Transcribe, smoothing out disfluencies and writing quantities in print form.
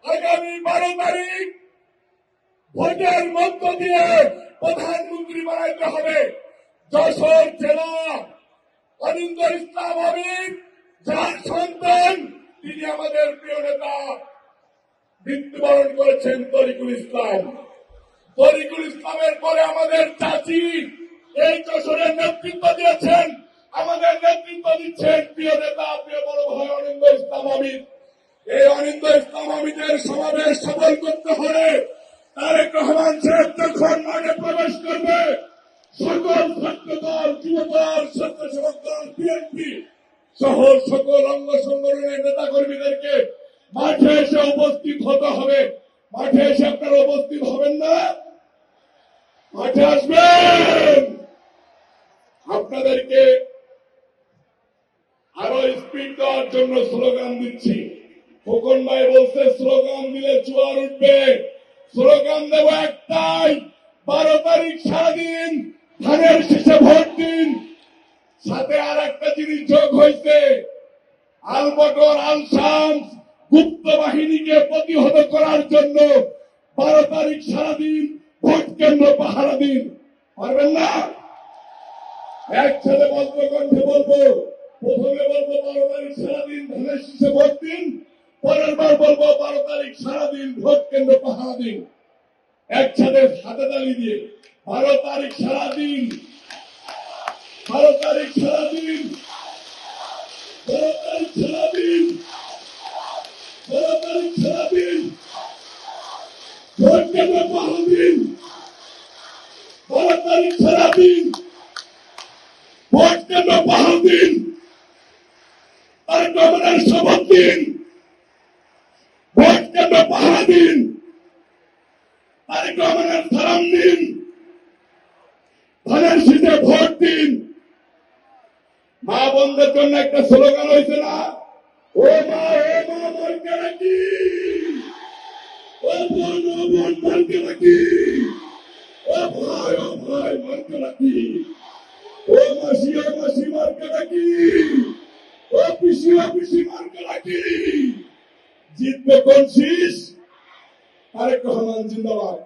আগামী 12 তারিখ ভোটের মধ্য দিয়ে প্রধানমন্ত্রী বানাইতে হবে। যশোর জেলা অনিন্দর ইসলাম আমির, যার সন্তান তিনি আমাদের প্রিয় নেতা মৃত্যুবরণ করেছেন তরিকুল ইসলাম। তরিকুল ইসলামের পরে আমাদের চাচি এই যশোরের নেতৃত্ব দিয়েছেন, আমাদের নেতৃত্ব দিচ্ছেন প্রিয় নেতা, প্রিয় বড় ভাই অনিন্দ ইসলাম আমির। এই অনিন্দ ইসলাম আমিরের সমাবেশ সফল করতে হলে তারেক রহমান সাহেব যখন মাঠে প্রবেশ করবে, সকল ছাত্রদল, যুবদল, স্বেচ্ছাসেবক দল, বিএনপি সহ সকল অঙ্গ সংগঠনের নেতা কর্মীদেরকে মাঠে এসে উপস্থিত হতে হবে। মাঠে এসে আপনারা উপস্থিত হবেন না? মাঠে আসবেন। আপনাদেরকে আরো স্পিড দেওয়ার জন্য স্লোগান দিচ্ছি। খোকন ভাই বলছে স্লোগান দিলে জোয়ার উঠবে। স্লোগান দেব একটাই, 12 তারিখ সারাদিন ধানের শীষে ভোট দিন। সাথে আর একটা জিনিস যোগ হয়েছে, আলবটর আল শামস গুপ্ত বাহিনীকে প্রতিহত করার জন্য 12 তারিখ সারাদিন ভোট কেন্দ্র পাহারা দিন। পারবেন না? একসাথে বলবো, কণ্ঠে বলবো। প্রথমে বলবো 12 তারিখ সারাদিন ধানের শীষে ভোট দিন, পরের বার বলবো 12 তারিখ সারাদিন ভোট কেন্দ্র পাহারা দিন। একসাথে হাতে তালি দিয়ে 12 তারিখ সারাদিন, 12 তারিখ সারাদিন, 12 তারিখ সারাদিন, 12 তারিখ সারাদিন ভোট কেন্দ্র পাহারা দিন। 12 তারিখ সারাদিন ভোট কেন্দ্র পাহারা দিন। তারেক রহমানের শপথ দিন, ভোট কেন্দ্র পাহারা দিন। তারেক রহমানের সালাম দিন, ধানের শীষে ভোট দিন। মা বোনদের জন্য একটা স্লোগান হয়েছে না, ও মা মনকে রাখি, ও বোন মনকে রাখি, ও ভাই মনকে রাখি, ও মাসি মনকে রাখি, ও পিসি মনকে রাখি। জিতবে কোন শীষ? তারেক রহমান জিন্দাবাদ।